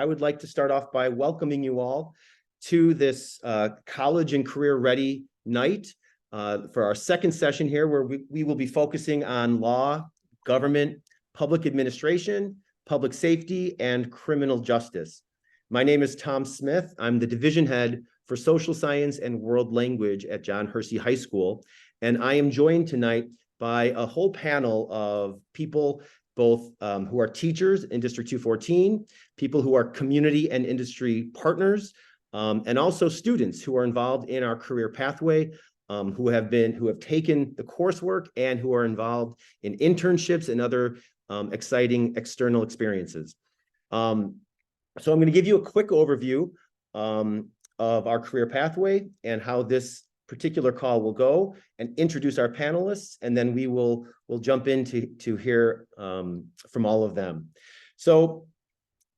I would like to start off by welcoming you all to this college and career ready night for our second session here, where we will be focusing on law, government, public administration, public safety, and criminal justice. My name is Tom Smith. I'm the division head for social science and world language at John Hersey High School. And I am joined tonight by a whole panel of people, both who are teachers in District 214, people who are community and industry partners, and also students who are involved in our career pathway, who have taken the coursework and who are involved in internships and other exciting external experiences. So I'm going to give you a quick overview of our career pathway and how this particular call will go, and introduce our panelists, and then we'll jump in to hear from all of them. So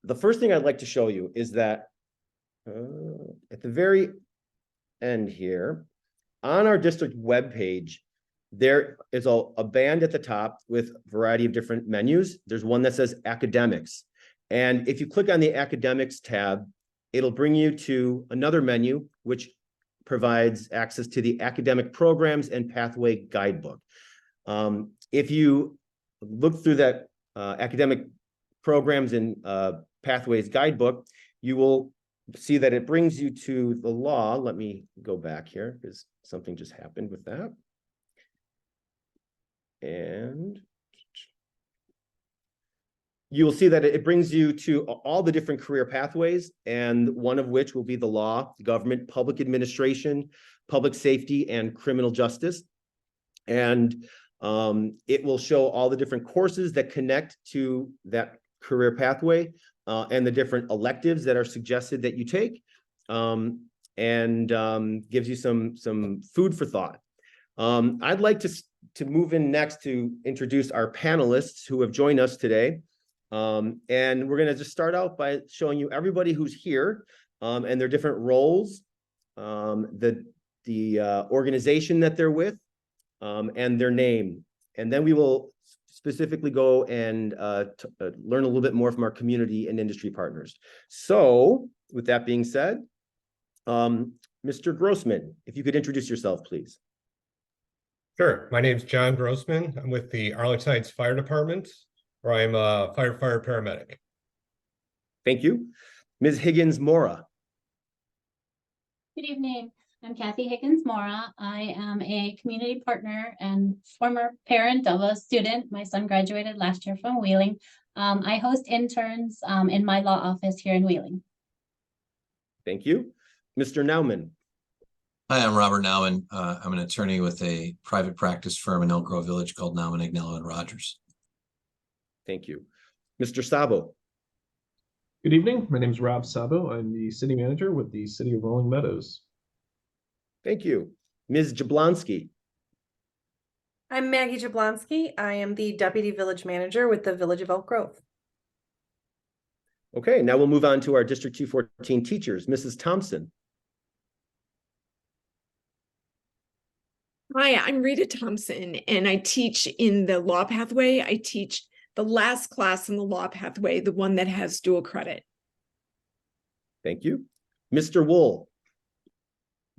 the first thing I'd like to show you is that at the very end here, on our district webpage, there is a band at the top with a variety of different menus. There's one that says academics. And if you click on the academics tab, it'll bring you to another menu, which provides access to the academic programs and pathway guidebook. If you look through that academic programs and pathways guidebook, you will see that it brings you to the law. Let me go back here because something just happened with that. And you'll see that it brings you to all the different career pathways, and one of which will be the law, government, public administration, public safety, and criminal justice. And it will show all the different courses that connect to that career pathway and the different electives that are suggested that you take, and gives you some food for thought. I'd like to move in next to introduce our panelists who have joined us today. And we're going to just start out by showing you everybody who's here and their different roles, the organization that they're with, and their name. And then we will specifically go and learn a little bit more from our community and industry partners. So with that being said, Mr. Grossman, if you could introduce yourself, please. Sure. My name's John Grossman. I'm with the Arlington Heights Fire Department, where I'm a firefighter paramedic. Thank you. Ms. Higgins-Mora. Good evening. I'm Kathy Higgins-Mora. I am a community partner and former parent of a student. My son graduated last year from Wheeling. I host interns in my law office here in Wheeling. Thank you. Mr. Nauman. Hi, I'm Robert Nauman. I'm an attorney with a private practice firm in Elk Grove Village called Nauman, Agnello, and Rogers. Thank you. Mr. Sabo. Good evening. My name is Rob Sabo. I'm the city manager with the city of Rolling Meadows. Thank you. Ms. Jablonski. I'm Maggie Jablonski. I am the deputy village manager with the village of Elk Grove. Okay, now we'll move on to our District 214 teachers. Mrs. Thompson. Hi, I'm Rita Thompson, and I teach in the law pathway. I teach the last class in the law pathway, the one that has dual credit. Thank you. Mr. Wool.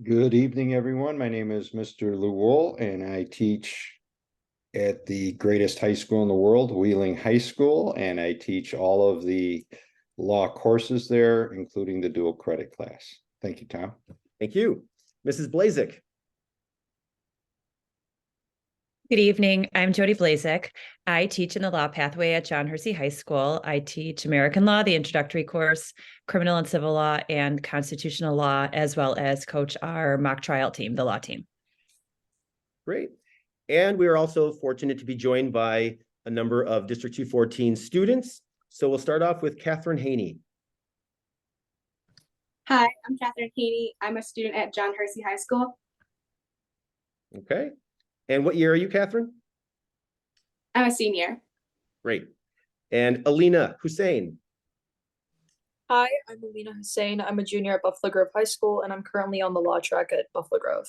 Good evening, everyone. My name is Mr. Lou Wool, and I teach at the greatest high school in the world, Wheeling High School, and I teach all of the law courses there, including the dual credit class. Thank you, Tom. Thank you. Mrs. Blazek. Good evening. I'm Jody Blazek. I teach in the law pathway at John Hersey High School. I teach American law, the introductory course, criminal and civil law, and constitutional law, as well as coach our mock trial team, the law team. Great. And we are also fortunate to be joined by a number of District 214 students. So we'll start off with Catherine Haney. Hi, I'm Catherine Haney. I'm a student at John Hersey High School. Okay. And what year are you, Catherine? I'm a senior. Great. And Alina Hussein. Hi, I'm Alina Hussein. I'm a junior at Buffalo Grove High School, and I'm currently on the law track at Buffalo Grove.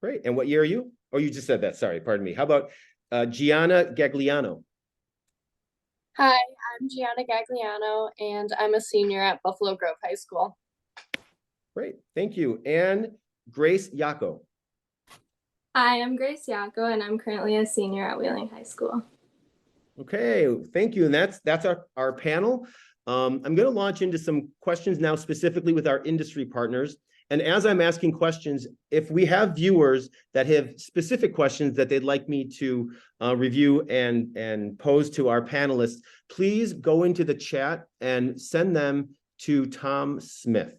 Great. And what year are you? Oh, you just said that. Sorry, pardon me. How about Gianna Gagliano? Hi, I'm Gianna Gagliano, and I'm a senior at Buffalo Grove High School. Great, thank you. And Grace Yako. Hi, I'm Grace Yako, and I'm currently a senior at Wheeling High School. Okay, thank you. And that's our panel. I'm going to launch into some questions now specifically with our industry partners. And as I'm asking questions, if we have viewers that have specific questions that they'd like me to review and pose to our panelists, please go into the chat and send them to Tom Smith.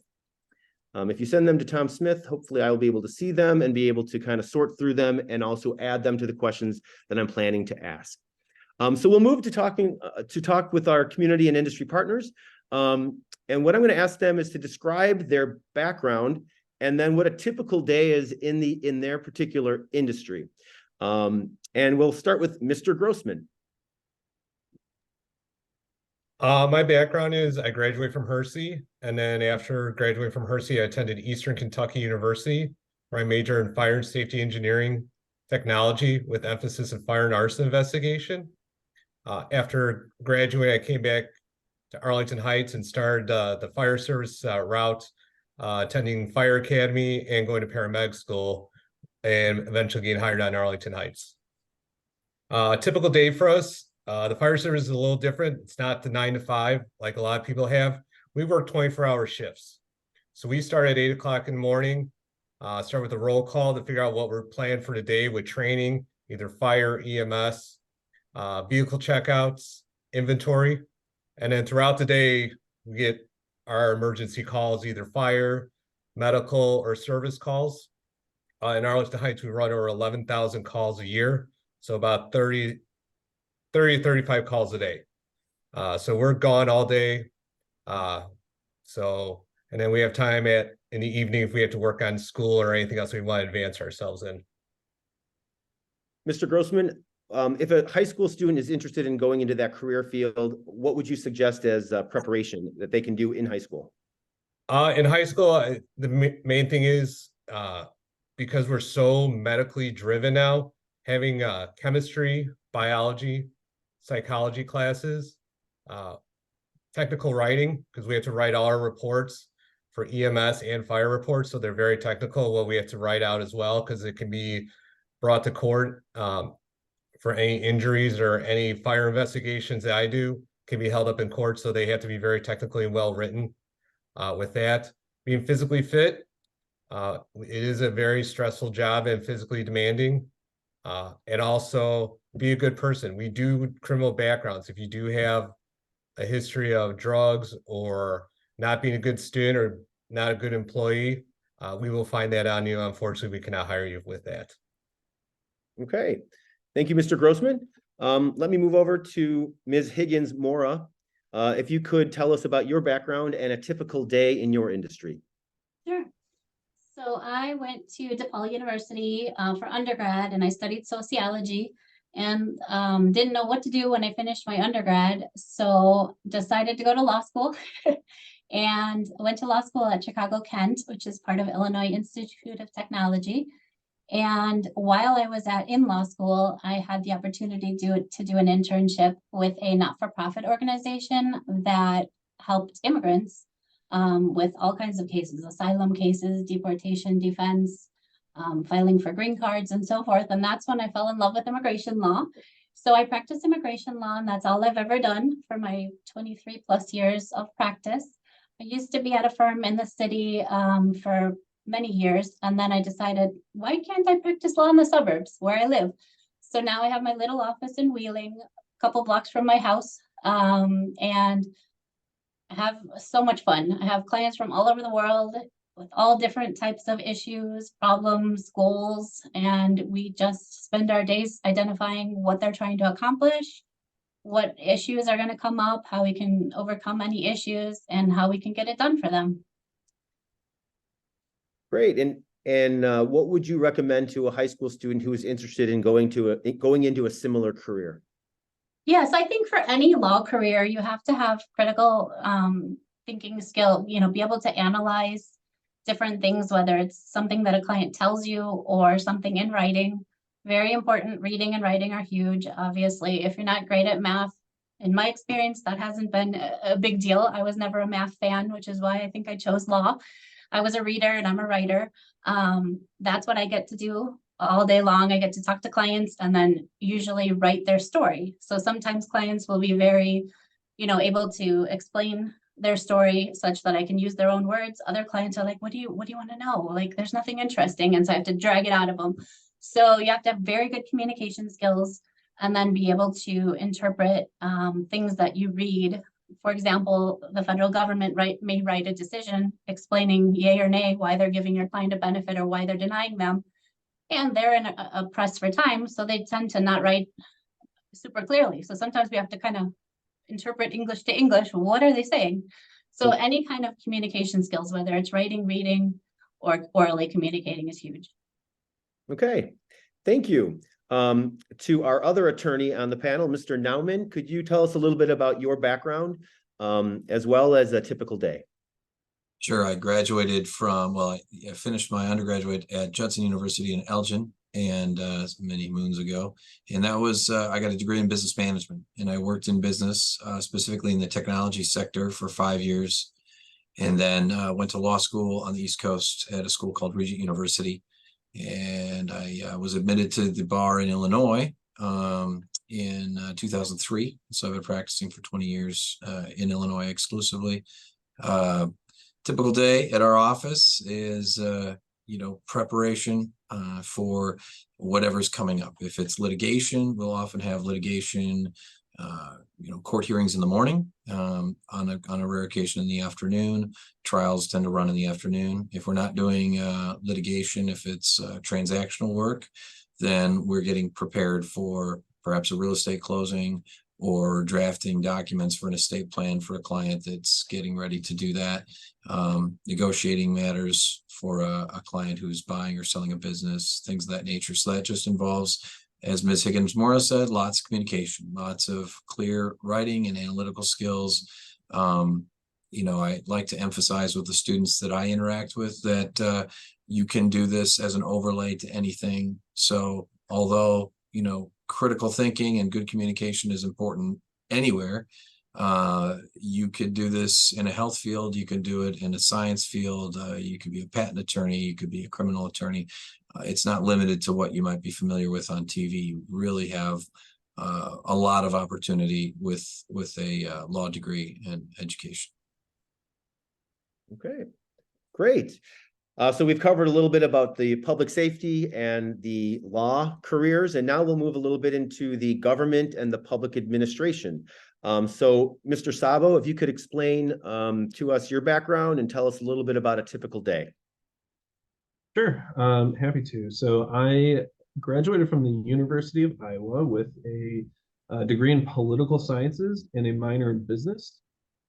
If you send them to Tom Smith, hopefully I will be able to see them and be able to kind of sort through them and also add them to the questions that I'm planning to ask. So we'll move to talk with our community and industry partners. And what I'm going to ask them is to describe their background and then what a typical day is in their particular industry. And we'll start with Mr. Grossman. My background is I graduated from Hersey, and then after graduating from Hersey, I attended Eastern Kentucky University, where I majored in fire and safety engineering technology with emphasis in fire and arson investigation. After graduating, I came back to Arlington Heights and started the fire service route, attending fire academy and going to paramedic school, and eventually getting hired on Arlington Heights. A typical day for us, the fire service is a little different. It's not the 9 to 5 like a lot of people have. We work 24-hour shifts. So we start at 8 o'clock in the morning, start with a roll call to figure out what we're planning for the day with training, either fire, EMS, vehicle checkouts, inventory. And then throughout the day, we get our emergency calls, either fire, medical, or service calls. In Arlington Heights, we run over 11,000 calls a year. So about 30 to 35 calls a day. So we're gone all day. And then we have time in the evening if we have to work on school or anything else we want to advance ourselves in. Mr. Grossman, if a high school student is interested in going into that career field, what would you suggest as preparation that they can do in high school? In high school, the main thing is because we're so medically driven now, having chemistry, biology, psychology classes, technical writing, because we have to write all our reports for EMS and fire reports. So they're very technical, what we have to write out as well, because it can be brought to court for any injuries or any fire investigations that I do can be held up in court. So they have to be very technically well written. With that, being physically fit, it is a very stressful job and physically demanding. And also be a good person. We do criminal backgrounds. If you do have a history of drugs or not being a good student or not a good employee, we will find that on you. Unfortunately, we cannot hire you with that. Okay. Thank you, Mr. Grossman. Let me move over to Ms. Higgins Mora. If you could tell us about your background and a typical day in your industry. Sure. So I went to DePaul University for undergrad, and I studied sociology and didn't know what to do when I finished my undergrad. So decided to go to law school and went to law school at Chicago Kent, which is part of Illinois Institute of Technology. And while I was in law school, I had the opportunity to do an internship with a not-for-profit organization that helped immigrants with all kinds of cases, asylum cases, deportation, defense, filing for green cards and so forth. And that's when I fell in love with immigration law. So I practice immigration law, and that's all I've ever done for my 23 plus years of practice. I used to be at a firm in the city for many years, and then I decided, why can't I practice law in the suburbs where I live? So now I have my little office in Wheeling, a couple blocks from my house, and I have so much fun. I have clients from all over the world with all different types of issues, problems, goals, and we just spend our days identifying what they're trying to accomplish, what issues are going to come up, how we can overcome any issues, and how we can get it done for them. Great. And what would you recommend to a high school student who is interested in going into a similar career? Yes, I think for any law career, you have to have critical thinking skill, be able to analyze different things, whether it's something that a client tells you or something in writing. Very important. Reading and writing are huge. Obviously, if you're not great at math, in my experience, that hasn't been a big deal. I was never a math fan, which is why I think I chose law. I was a reader and I'm a writer. That's what I get to do all day long. I get to talk to clients and then usually write their story. So sometimes clients will be very, able to explain their story such that I can use their own words. Other clients are like, what do you want to know? Like, there's nothing interesting. And so I have to drag it out of them. So you have to have very good communication skills and then be able to interpret things that you read. For example, the federal government may write a decision explaining yay or nay why they're giving your client a benefit or why they're denying them. And they're in a press for time, so they tend to not write super clearly. So sometimes we have to kind of interpret English to English. What are they saying? So any kind of communication skills, whether it's writing, reading, or orally communicating, is huge. Okay, thank you. To our other attorney on the panel, Mr. Nauman, could you tell us a little bit about your background as well as a typical day? Sure. I graduated from, I finished my undergraduate at Judson University in Elgin and many moons ago. And that was, I got a degree in business management, and I worked in business, specifically in the technology sector for 5 years. And then went to law school on the East Coast at a school called Regent University. And I was admitted to the bar in Illinois in 2003. So I've been practicing for 20 years in Illinois exclusively. Typical day at our office is, preparation for whatever's coming up. If it's litigation, we'll often have litigation, court hearings in the morning, on a rare occasion in the afternoon. Trials tend to run in the afternoon. If we're not doing litigation, if it's transactional work, then we're getting prepared for perhaps a real estate closing or drafting documents for an estate plan for a client that's getting ready to do that. Negotiating matters for a client who's buying or selling a business, things of that nature. So that just involves, as Ms. Higgins-Mora said, lots of communication, lots of clear writing and analytical skills. I like to emphasize with the students that I interact with that you can do this as an overlay to anything. So although, critical thinking and good communication is important anywhere, you could do this in a health field, you can do it in a science field, you could be a patent attorney, you could be a criminal attorney. It's not limited to what you might be familiar with on TV. You really have a lot of opportunity with a law degree and education. Okay, great. So we've covered a little bit about the public safety and the law careers, and now we'll move a little bit into the government and the public administration. So Mr. Sabo, if you could explain to us your background and tell us a little bit about a typical day. Sure, happy to. So I graduated from the University of Iowa with a degree in political sciences and a minor in business.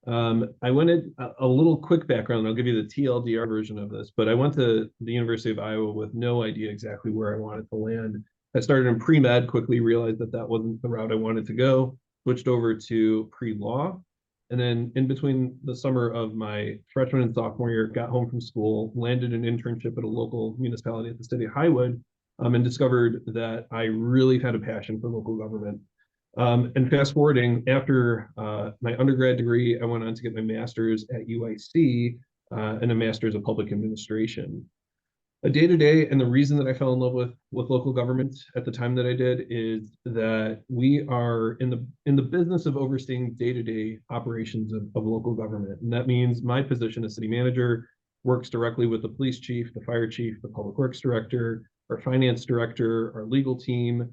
I went in a little quick background. I'll give you the TLDR version of this, but I went to the University of Iowa with no idea exactly where I wanted to land. I started in pre-med, quickly realized that that wasn't the route I wanted to go, switched over to pre-law. And then in between the summer of my freshman and sophomore year, got home from school, landed an internship at a local municipality at the city of Highwood, and discovered that I really had a passion for local government. And fast forwarding, after my undergrad degree, I went on to get my master's at UIC and a master's of public administration. A day-to-day, and the reason that I fell in love with local government at the time that I did is that we are in the business of overseeing day-to-day operations of local government. And that means my position as city manager works directly with the police chief, the fire chief, the public works director, our finance director, our legal team,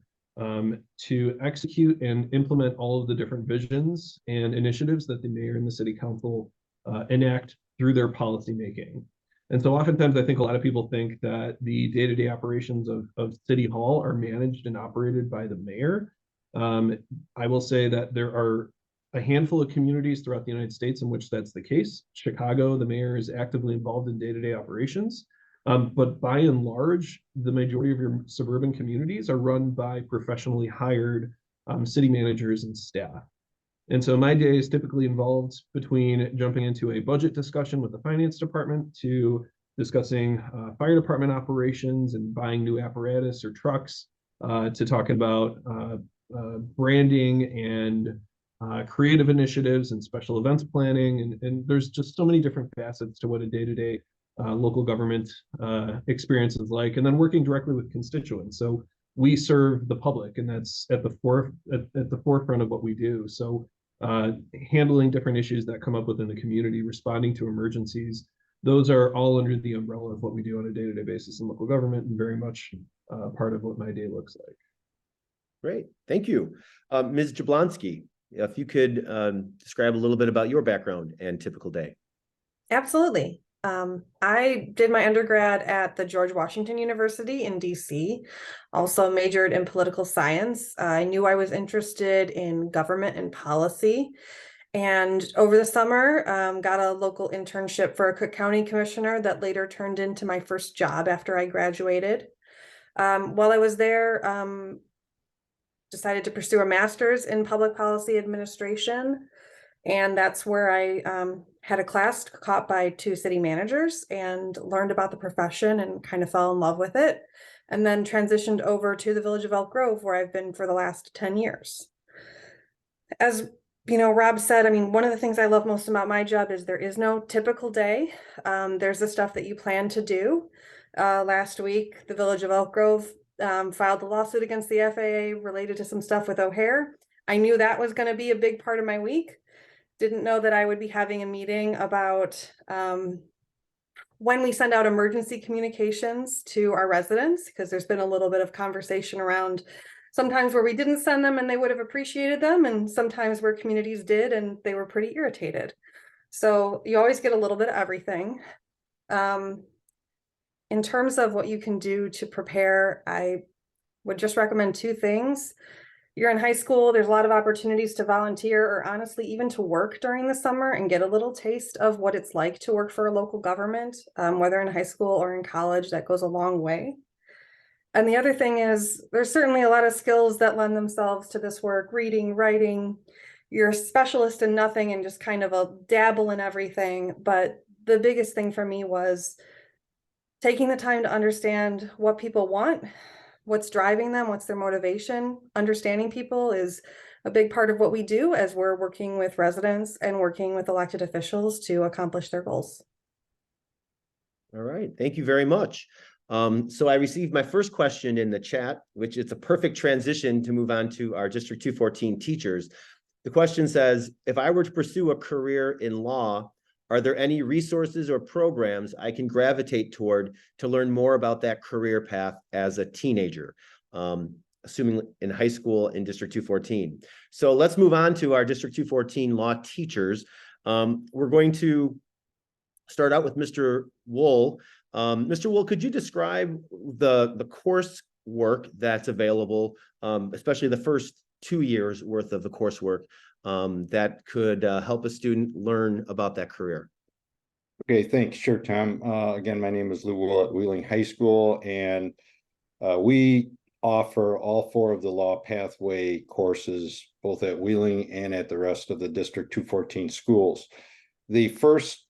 to execute and implement all of the different visions and initiatives that the mayor and the city council enact through their policy making. And so oftentimes I think a lot of people think that the day-to-day operations of City Hall are managed and operated by the mayor. I will say that there are a handful of communities throughout the United States in which that's the case. Chicago, the mayor is actively involved in day-to-day operations. But by and large, the majority of your suburban communities are run by professionally hired city managers and staff. And so my day is typically involved between jumping into a budget discussion with the finance department to discussing fire department operations and buying new apparatus or trucks, to talking about branding and creative initiatives and special events planning. And there's just so many different facets to what a day-to-day local government experience is like. And then working directly with constituents. So we serve the public, and that's at the forefront of what we do. So handling different issues that come up within the community, responding to emergencies, those are all under the umbrella of what we do on a day-to-day basis in local government, and very much part of what my day looks like. Great, thank you. Ms. Jablonski, if you could describe a little bit about your background and typical day. Absolutely. I did my undergrad at the George Washington University in DC, also majored in political science. I knew I was interested in government and policy. And over the summer, got a local internship for a Cook County commissioner that later turned into my first job after I graduated. While I was there, decided to pursue a master's in public policy administration. And that's where I had a class taught by 2 city managers and learned about the profession and kind of fell in love with it. And then transitioned over to the village of Elk Grove, where I've been for the last 10 years. As you know, Rob said, I mean, one of the things I love most about my job is there is no typical day. There's the stuff that you plan to do. Last week, the village of Elk Grove filed a lawsuit against the FAA related to some stuff with O'Hare. I knew that was going to be a big part of my week. Didn't know that I would be having a meeting about when we send out emergency communications to our residents, because there's been a little bit of conversation around sometimes where we didn't send them and they would have appreciated them, and sometimes where communities did and they were pretty irritated. So you always get a little bit of everything. In terms of what you can do to prepare, I would just recommend 2 things. You're in high school, there's a lot of opportunities to volunteer, or honestly, even to work during the summer and get a little taste of what it's like to work for a local government, whether in high school or in college. That goes a long way. And the other thing is, there's certainly a lot of skills that lend themselves to this work: reading, writing. You're a specialist in nothing and just kind of a dabble in everything. But the biggest thing for me was taking the time to understand what people want, what's driving them, what's their motivation. Understanding people is a big part of what we do as we're working with residents and working with elected officials to accomplish their goals. All right, thank you very much. So I received my first question in the chat, which is a perfect transition to move on to our District 214 teachers. The question says, if I were to pursue a career in law, are there any resources or programs I can gravitate toward to learn more about that career path as a teenager, assuming in high school in District 214? So let's move on to our District 214 law teachers. We're going to start out with Mr. Wool. Mr. Wool, could you describe the coursework that's available, especially the first 2 years worth of the coursework that could help a student learn about that career? Okay, thanks. Sure, Tom. Again, my name is Lou Wool at Wheeling High School, and we offer all 4 of the law pathway courses, both at Wheeling and at the rest of the District 214 schools. The first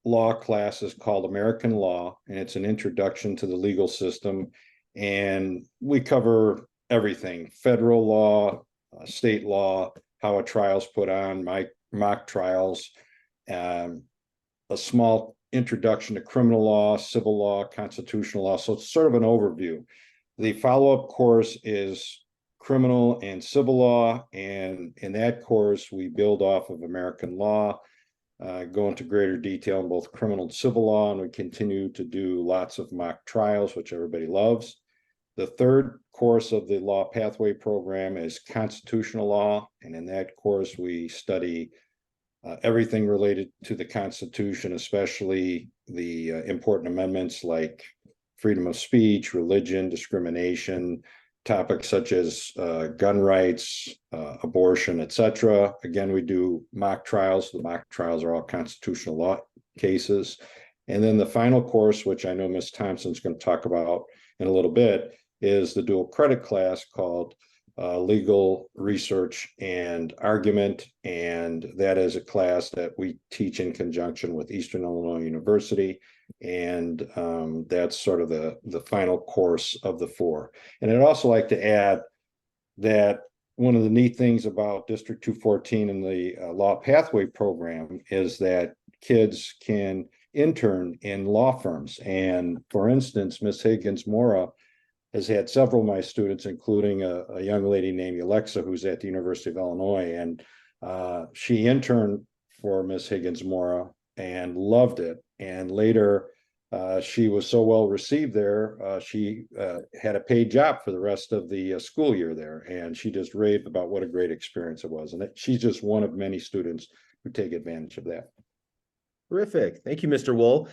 law class is called American Law, and it's an introduction to the legal system. And we cover everything: federal law, state law, how a trial's put on, mock trials, a small introduction to criminal law, civil law, constitutional law. So it's sort of an overview. The follow-up course is criminal and civil law. And in that course, we build off of American law, go into greater detail in both criminal and civil law, and we continue to do lots of mock trials, which everybody loves. The third course of the law pathway program is constitutional law. And in that course, we study everything related to the Constitution, especially the important amendments like freedom of speech, religion, discrimination, topics such as gun rights, abortion, etc. Again, we do mock trials. The mock trials are all constitutional law cases. And then the final course, which I know Ms. Thompson's going to talk about in a little bit, is the dual credit class called Legal Research and Argument. And that is a class that we teach in conjunction with Eastern Illinois University. And that's sort of the final course of the 4. And I'd also like to add that one of the neat things about District 214 and the Law Pathway program is that kids can intern in law firms. And for instance, Ms. Higgins Mora has had several of my students, including a young lady named Alexa, who's at the University of Illinois. And she interned for Ms. Higgins Mora and loved it. And later, she was so well received there, she had a paid job for the rest of the school year there. And she just raved about what a great experience it was. And she's just one of many students who take advantage of that. Terrific. Thank you, Mr. Wool.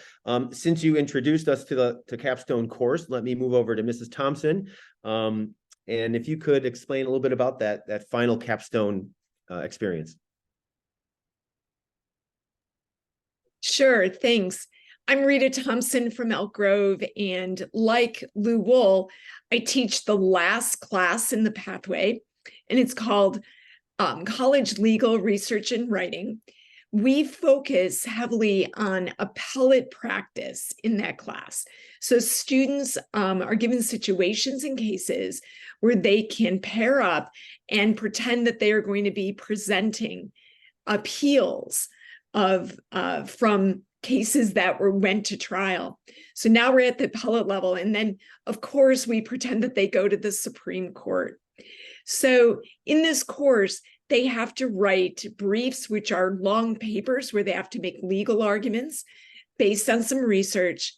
Since you introduced us to the capstone course, let me move over to Mrs. Thompson. And if you could explain a little bit about that final capstone experience. Sure, thanks. I'm Rita Thompson from Elk Grove, and like Lou Wool, I teach the last class in the pathway, and it's called College Legal Research and Writing. We focus heavily on appellate practice in that class. So students are given situations and cases where they can pair up and pretend that they are going to be presenting appeals from cases that went to trial. So now we're at the appellate level. And then, of course, we pretend that they go to the Supreme Court. So in this course, they have to write briefs, which are long papers where they have to make legal arguments based on some research.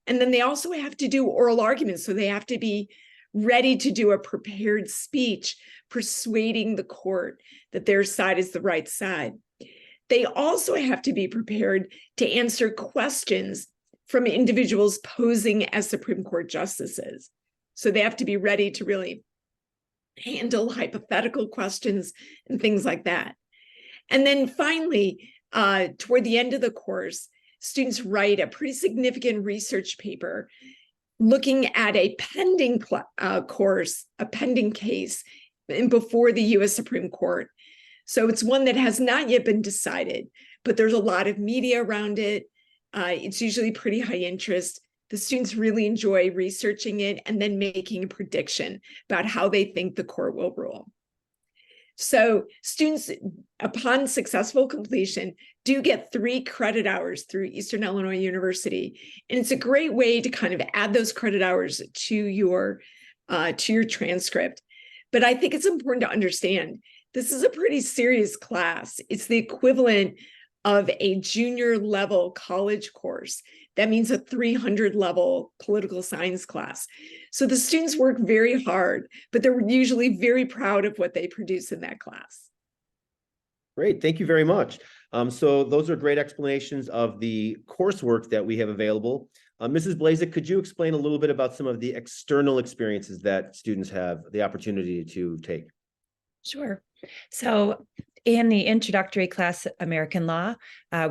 And then they also have to do oral arguments. So they have to be ready to do a prepared speech, persuading the court that their side is the right side. They also have to be prepared to answer questions from individuals posing as Supreme Court justices. So they have to be ready to really handle hypothetical questions and things like that. And then finally, toward the end of the course, students write a pretty significant research paper looking at a pending case before the US Supreme Court. So it's one that has not yet been decided, but there's a lot of media around it. It's usually pretty high interest. The students really enjoy researching it and then making a prediction about how they think the court will rule. So students, upon successful completion, do get 3 credit hours through Eastern Illinois University. And it's a great way to kind of add those credit hours to your transcript. But I think it's important to understand this is a pretty serious class. It's the equivalent of a junior level college course. That means a 300 level political science class. So the students work very hard, but they're usually very proud of what they produce in that class. Great, thank you very much. So those are great explanations of the coursework that we have available. Mrs. Blazek, could you explain a little bit about some of the external experiences that students have the opportunity to take? Sure. So in the introductory class, American Law,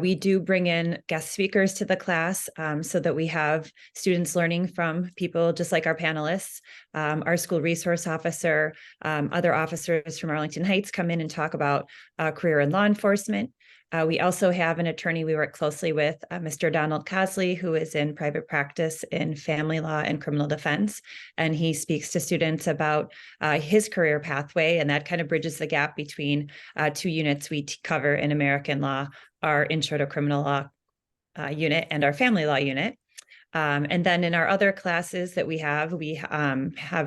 we do bring in guest speakers to the class so that we have students learning from people just like our panelists. Our school resource officer, other officers from Arlington Heights come in and talk about career in law enforcement. We also have an attorney we work closely with, Mr. Donald Cosley, who is in private practice in family law and criminal defense. And he speaks to students about his career pathway, and that kind of bridges the gap between 2 units we cover in American law, our intro to criminal law unit and our family law unit. And then in our other classes that we have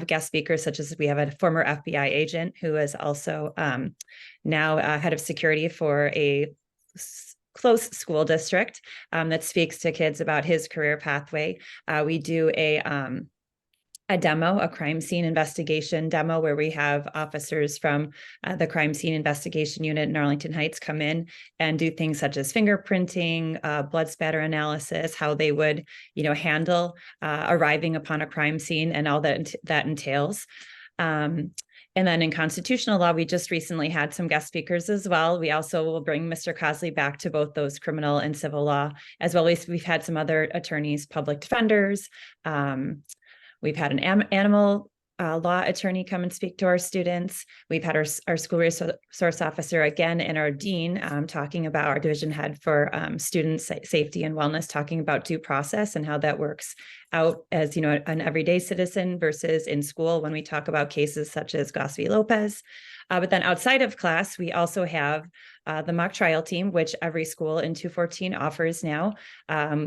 guest speakers, such as we have a former FBI agent who is also now head of security for a close school district that speaks to kids about his career pathway. We do a demo, a crime scene investigation demo, where we have officers from the crime scene investigation unit in Arlington Heights come in and do things such as fingerprinting, blood spatter analysis, how they would, handle arriving upon a crime scene and all that entails. And then in constitutional law, we just recently had some guest speakers as well. We also will bring Mr. Cosley back to both those criminal and civil law, as well as we've had some other attorneys, public defenders. We've had an animal law attorney come and speak to our students. We've had our school resource officer again and our dean talking about our division head for student safety and wellness, talking about due process and how that works out as, an everyday citizen versus in school when we talk about cases such as Goss v. Lopez. But then outside of class, we also have the mock trial team, which every school in 214 offers now.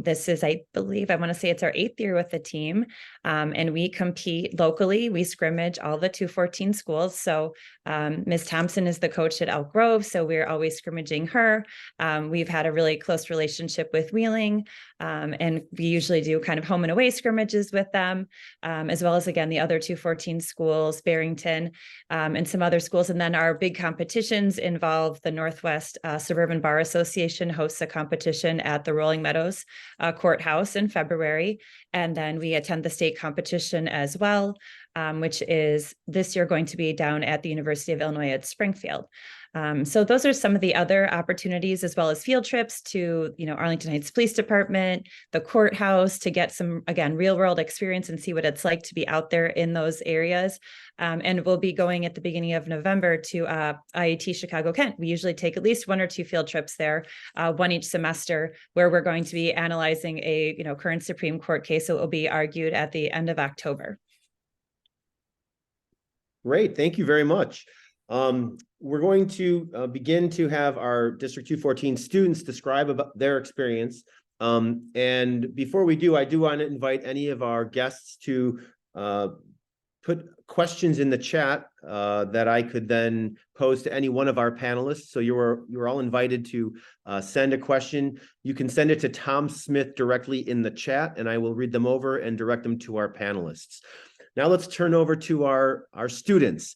This is, I believe, I want to say it's our 8th year with the team. And we compete locally. We scrimmage all the 214 schools. So Ms. Thompson is the coach at Elk Grove, so we're always scrimmaging her. We've had a really close relationship with Wheeling, and we usually do kind of home and away scrimmages with them, as well as, again, the other 214 schools, Barrington, and some other schools. And then our big competitions involve the Northwest Suburban Bar Association hosts a competition at the Rolling Meadows Courthouse in February. And then we attend the state competition as well, which is this year going to be down at the University of Illinois at Springfield. So those are some of the other opportunities, as well as field trips to, Arlington Heights Police Department, the courthouse, to get some, again, real world experience and see what it's like to be out there in those areas. And we'll be going at the beginning of November to IAT Chicago Kent. We usually take at least 1 or 2 field trips there, one each semester, where we're going to be analyzing a current Supreme Court case that will be argued at the end of October. Great, thank you very much. We're going to begin to have our District 214 students describe about their experience. And before we do, I do want to invite any of our guests to put questions in the chat that I could then pose to any one of our panelists. So you're all invited to send a question. You can send it to Tom Smith directly in the chat, and I will read them over and direct them to our panelists. Now let's turn over to our students.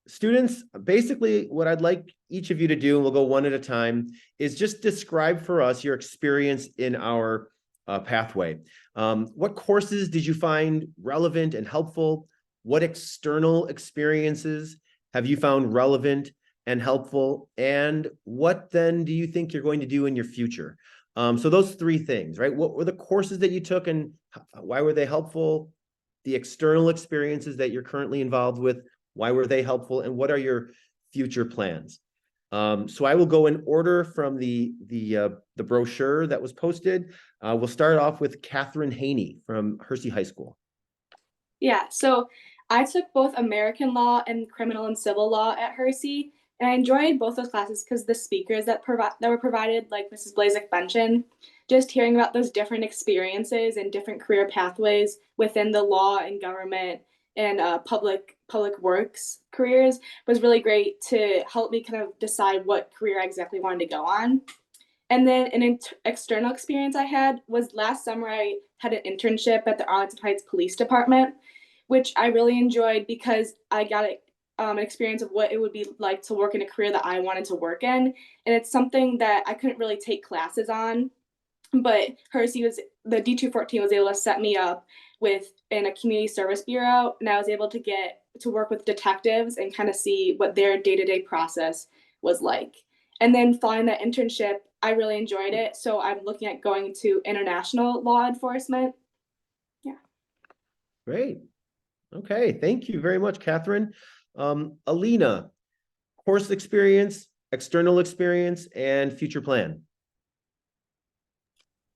Students, basically what I'd like each of you to do, and we'll go one at a time, is just describe for us your experience in our pathway. What courses did you find relevant and helpful? What external experiences have you found relevant and helpful? And what then do you think you're going to do in your future? So those 3 things, right? What were the courses that you took and why were they helpful? The external experiences that you're currently involved with, why were they helpful? And what are your future plans? So I will go in order from the brochure that was posted. We'll start off with Catherine Haney from Hersey High School. Yeah, so I took both American law and criminal and civil law at Hersey, and I enjoyed both those classes because the speakers that were provided, like Mrs. Blazek mentioned, just hearing about those different experiences and different career pathways within the law and government and public works careers was really great to help me kind of decide what career I exactly wanted to go on. And then an external experience I had was last summer. I had an internship at the Arlington Heights Police Department, which I really enjoyed because I got an experience of what it would be like to work in a career that I wanted to work in. And it's something that I couldn't really take classes on, but the D214 was able to set me up in a community service bureau, and I was able to get to work with detectives and kind of see what their day-to-day process was like. And then following that internship, I really enjoyed it. So I'm looking at going to international law enforcement. Yeah. Great. Okay, thank you very much, Catherine. Alina, course experience, external experience, and future plan.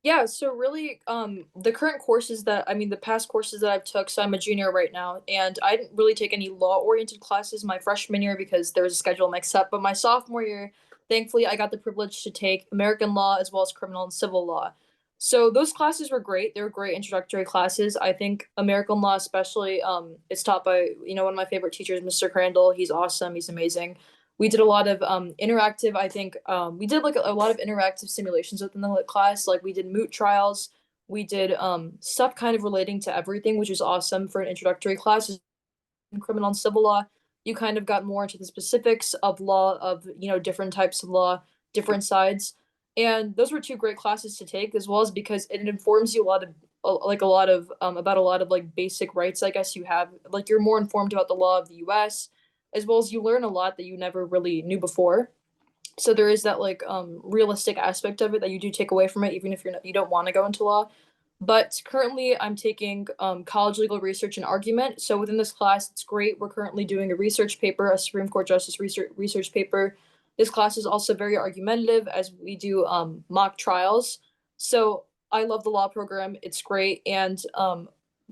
Yeah, so really, the current courses the past courses that I've took, so I'm a junior right now, and I didn't really take any law-oriented classes my freshman year because there was a schedule mix-up, but my sophomore year, thankfully, I got the privilege to take American law as well as criminal and civil law. So those classes were great. They were great introductory classes. I think American law especially, is taught by, one of my favorite teachers, Mr. Crandall. He's awesome. He's amazing. We did a lot of interactive, we did like a lot of interactive simulations within the class. Like we did moot trials. We did stuff kind of relating to everything, which is awesome for an introductory class. In criminal and civil law, you kind of got more into the specifics of law, of, different types of law, different sides. And those were 2 great classes to take, as well as because it informs you about a lot of like basic rights, I guess you have. Like you're more informed about the law of the US, as well as you learn a lot that you never really knew before. So there is that like realistic aspect of it that you do take away from it, even if you don't want to go into law. But currently I'm taking college legal research and argument. So within this class, it's great. We're currently doing a research paper, a Supreme Court Justice research paper. This class is also very argumentative as we do mock trials. So I love the law program. It's great. And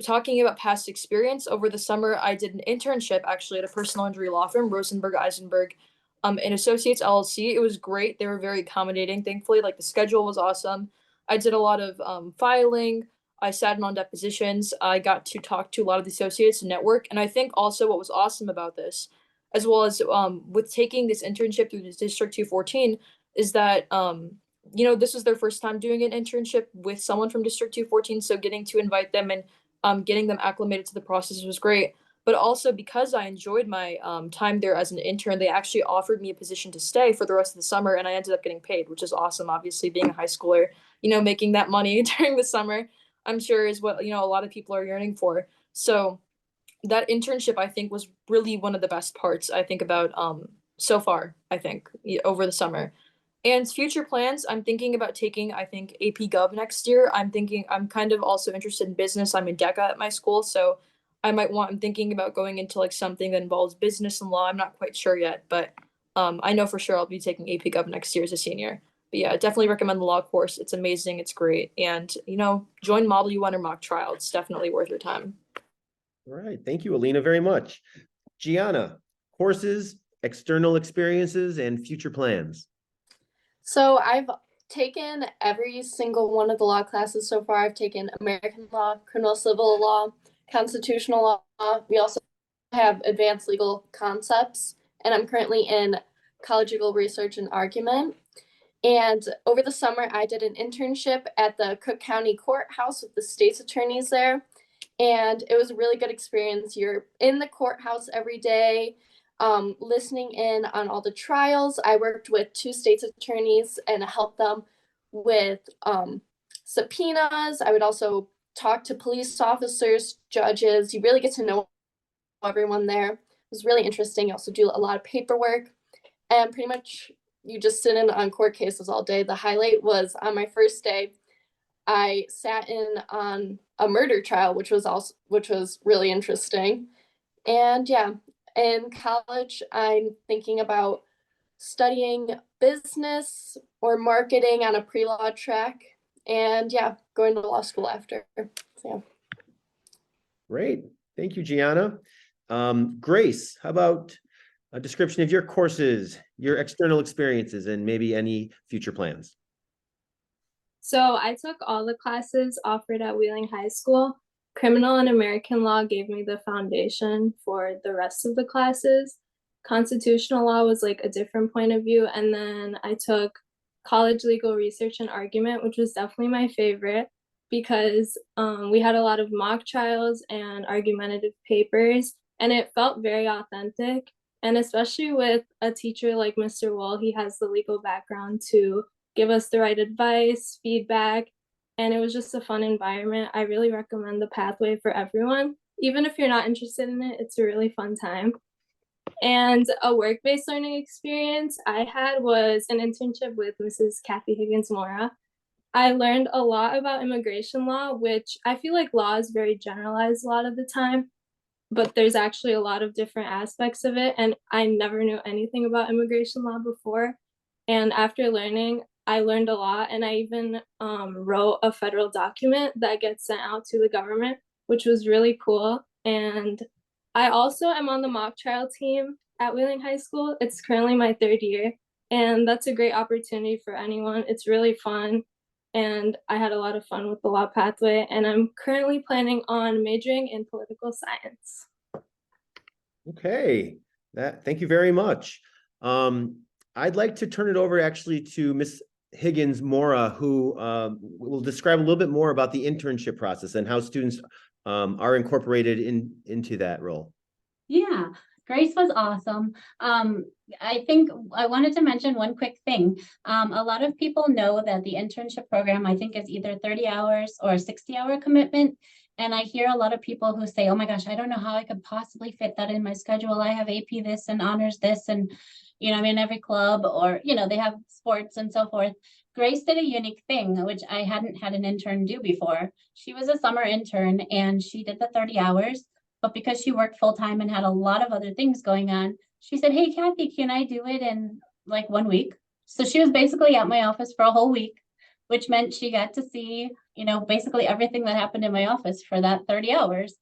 talking about past experience, over the summer, I did an internship actually at a personal injury law firm, Rosenberg Eisenberg, and Associates LLC. It was great. They were very accommodating, thankfully. Like the schedule was awesome. I did a lot of filing. I sat in on depositions. I got to talk to a lot of the associates and network. And I think also what was awesome about this, as well as with taking this internship through the District 214, is that this was their first time doing an internship with someone from District 214. So getting to invite them and getting them acclimated to the process was great. But also because I enjoyed my time there as an intern, they actually offered me a position to stay for the rest of the summer, and I ended up getting paid, which is awesome. Obviously, being a high schooler, making that money during the summer, I'm sure is what, a lot of people are yearning for. So that internship, I think, was really one of the best parts I think about so far, I think, over the summer. And future plans, I'm thinking about taking, I think, AP Gov next year. I'm kind of also interested in business. I'm in DECA at my school, so I'm thinking about going into like something that involves business and law. I'm not quite sure yet, but I know for sure I'll be taking AP Gov next year as a senior. But yeah, definitely recommend the law course. It's amazing. It's great. And, join Model UN or mock trial. It's definitely worth your time. All right. Thank you, Alina, very much. Gianna, courses, external experiences, and future plans. So I've taken every single one of the law classes so far. I've taken American law, criminal civil law, constitutional law. We also have advanced legal concepts, and I'm currently in college legal research and argument. And over the summer, I did an internship at the Cook County Courthouse with the state's attorneys there. And it was a really good experience. You're in the courthouse every day, listening in on all the trials. I worked with 2 state's attorneys and helped them with subpoenas. I would also talk to police officers, judges. You really get to know everyone there. It was really interesting. You also do a lot of paperwork, and pretty much you just sit in on court cases all day. The highlight was on my first day, I sat in on a murder trial, which was really interesting. And yeah, in college, I'm thinking about studying business or marketing on a pre-law track, and yeah, going to law school after. So, yeah. Great. Thank you, Gianna. Grace, how about a description of your courses, your external experiences, and maybe any future plans? So I took all the classes offered at Wheeling High School. Criminal and American law gave me the foundation for the rest of the classes. Constitutional law was like a different point of view. And then I took college legal research and argument, which was definitely my favorite because we had a lot of mock trials and argumentative papers, and it felt very authentic. And especially with a teacher like Mr. Wool, he has the legal background to give us the right advice, feedback, and it was just a fun environment. I really recommend the pathway for everyone. Even if you're not interested in it, it's a really fun time. And a work-based learning experience I had was an internship with Mrs. Kathy Higgins Mora. I learned a lot about immigration law, which I feel like law is very generalized a lot of the time, but there's actually a lot of different aspects of it. And I never knew anything about immigration law before. And after learning, I learned a lot, and I even wrote a federal document that gets sent out to the government, which was really cool. And I also am on the mock trial team at Wheeling High School. It's currently my 3rd year, and that's a great opportunity for anyone. It's really fun, and I had a lot of fun with the law pathway, and I'm currently planning on majoring in political science. Okay, thank you very much. I'd like to turn it over actually to Miss Higgins Mora, who will describe a little bit more about the internship process and how students are incorporated into that role. Yeah, Grace was awesome. I think I wanted to mention one quick thing. A lot of people know that the internship program, I think, is either 30 hours or a 60-hour commitment. And I hear a lot of people who say, oh my gosh, I don't know how I could possibly fit that in my schedule. I have AP this and honors this, and I'm in every club, or they have sports and so forth. Grace did a unique thing, which I hadn't had an intern do before. She was a summer intern and she did the 30 hours, but because she worked full time and had a lot of other things going on, she said, hey, Kathy, can I do it in like 1 week? So she was basically at my office for a whole week, which meant she got to see basically everything that happened in my office for that 30 hours,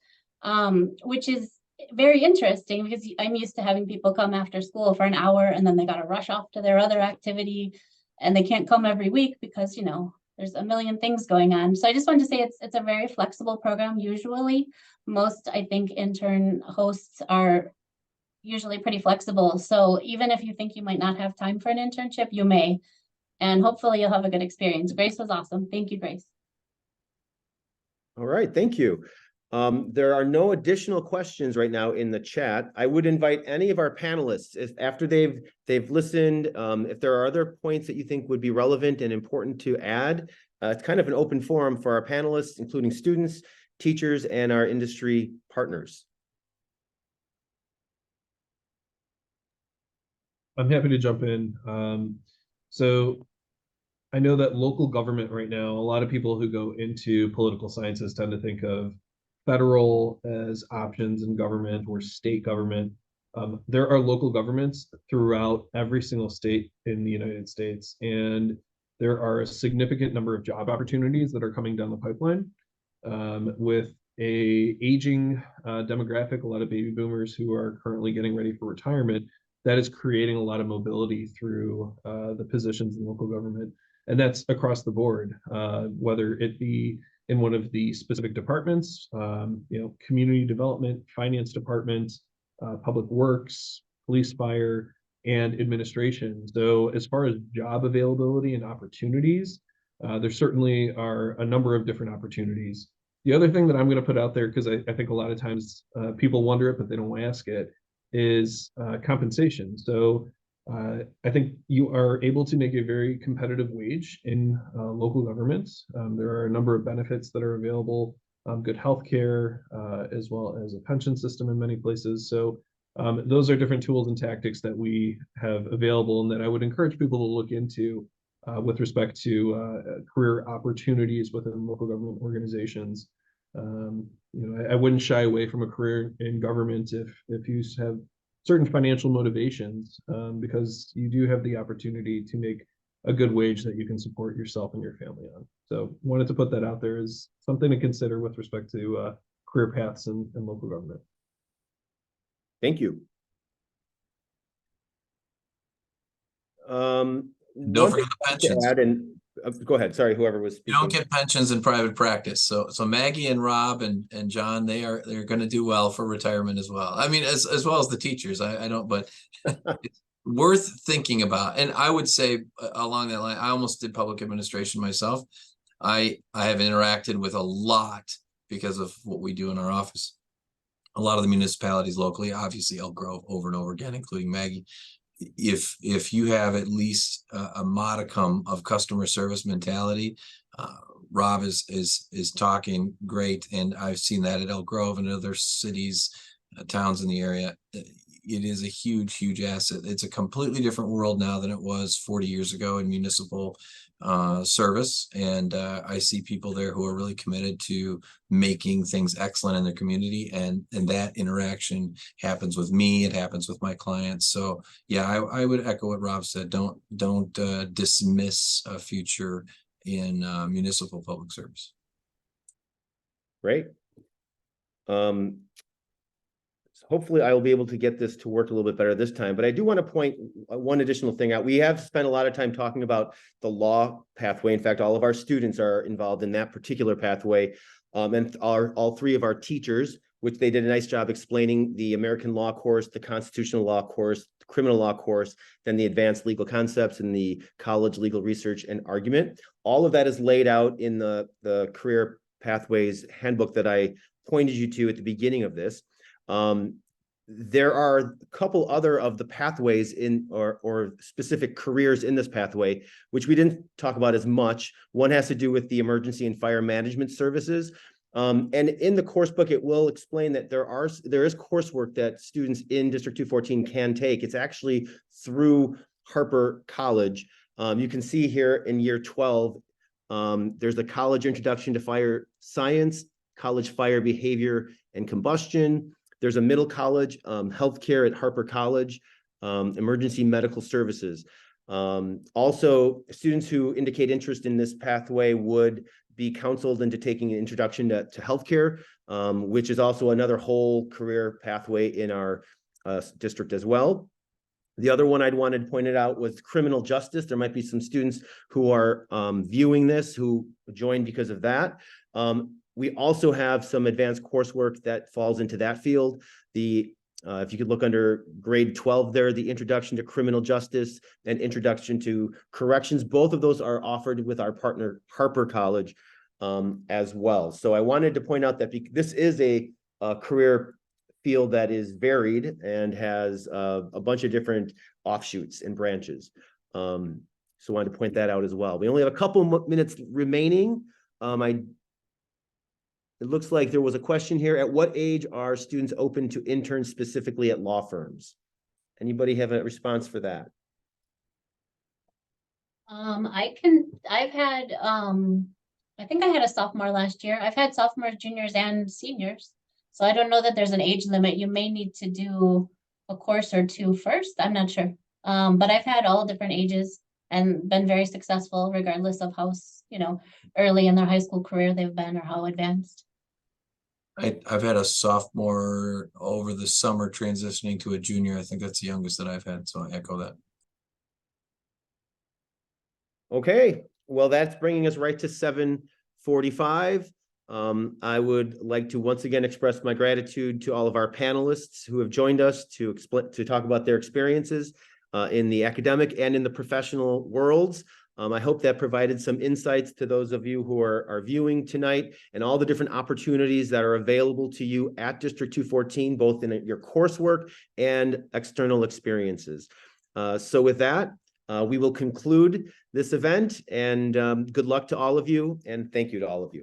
which is very interesting because I'm used to having people come after school for an hour and then they got to rush off to their other activity and they can't come every week because, there's a million things going on. So I just wanted to say it's a very flexible program. Usually most, I think, intern hosts are usually pretty flexible. So even if you think you might not have time for an internship, you may, and hopefully you'll have a good experience. Grace was awesome. Thank you, Grace. All right, thank you. There are no additional questions right now in the chat. I would invite any of our panelists, if after they've listened, if there are other points that you think would be relevant and important to add, it's kind of an open forum for our panelists, including students, teachers, and our industry partners. I'm happy to jump in. So I know that local government right now, a lot of people who go into political sciences tend to think of federal as options in government or state government. There are local governments throughout every single state in the United States, and there are a significant number of job opportunities that are coming down the pipeline with a aging demographic, a lot of baby boomers who are currently getting ready for retirement. That is creating a lot of mobility through the positions in local government. And that's across the board, whether it be in one of the specific departments, community development, finance department, public works, police, fire, and administration. So as far as job availability and opportunities, there certainly are a number of different opportunities. The other thing that I'm going to put out there, because I think a lot of times people wonder it, but they don't ask it, is compensation. So I think you are able to make a very competitive wage in local governments. There are a number of benefits that are available, good healthcare, as well as a pension system in many places. So those are different tools and tactics that we have available and that I would encourage people to look into with respect to career opportunities within local government organizations. I wouldn't shy away from a career in government if you have certain financial motivations, because you do have the opportunity to make a good wage that you can support yourself and your family on. So wanted to put that out there as something to consider with respect to career paths in local government. Thank you. Don't forget the pensions. Go ahead. Sorry, whoever was speaking. You don't get pensions in private practice. So Maggie and Rob and John, they're going to do well for retirement as well. I mean, as well as the teachers. I don't, but it's worth thinking about. And I would say along that line, I almost did public administration myself. I have interacted with a lot because of what we do in our office. A lot of the municipalities locally, obviously Elk Grove over and over again, including Maggie. If you have at least a modicum of customer service mentality, Rob is talking great, and I've seen that at Elk Grove and other cities, towns in the area. It is a huge asset. It's a completely different world now than it was 40 years ago in municipal service, and I see people there who are really committed to making things excellent in their community, and that interaction happens with me, it happens with my clients. So yeah, I would echo what Rob said. Don't dismiss a future in municipal public service. Great. Hopefully I will be able to get this to work a little bit better this time, but I do want to point one additional thing out. We have spent a lot of time talking about the law pathway. In fact, all of our students are involved in that particular pathway, and all three of our teachers, which they did a nice job explaining: the American law course, the constitutional law course, the criminal law course, then the advanced legal concepts and the college legal research and argument. All of that is laid out in the career pathways handbook that I pointed you to at the beginning of this. There are a couple other of the pathways in or specific careers in this pathway, which we didn't talk about as much. One has to do with the emergency and fire management services. And in the course book, it will explain that there is coursework that students in District 214 can take. It's actually through Harper College. You can see here in year 12, there's the College Introduction to Fire Science, College Fire Behavior and Combustion. There's a middle college, healthcare at Harper College, emergency medical services. Also, students who indicate interest in this pathway would be counseled into taking an introduction to healthcare, which is also another whole career pathway in our district as well. The other one I'd wanted to point it out was criminal justice. There might be some students who are viewing this who joined because of that. We also have some advanced coursework that falls into that field. If you could look under grade 12 there, the introduction to criminal justice and introduction to corrections, both of those are offered with our partner Harper College as well. So I wanted to point out that this is a career field that is varied and has a bunch of different offshoots and branches. So I wanted to point that out as well. We only have a couple minutes remaining. It looks like there was a question here. At what age are students open to interns specifically at law firms? Anybody have a response for that? I think I had a sophomore last year. I've had sophomores, juniors, and seniors. So I don't know that there's an age limit. You may need to do a course or two first. I'm not sure. But I've had all different ages and been very successful regardless of how, early in their high school career they've been or how advanced. I've had a sophomore over the summer transitioning to a junior. I think that's the youngest that I've had, so I echo that. Okay, well, that's bringing us right to 7:45. I would like to once again express my gratitude to all of our panelists who have joined us to talk about their experiences in the academic and in the professional worlds. I hope that provided some insights to those of you who are viewing tonight and all the different opportunities that are available to you at District 214, both in your coursework and external experiences. So with that, we will conclude this event, and good luck to all of you, and thank you to all of you.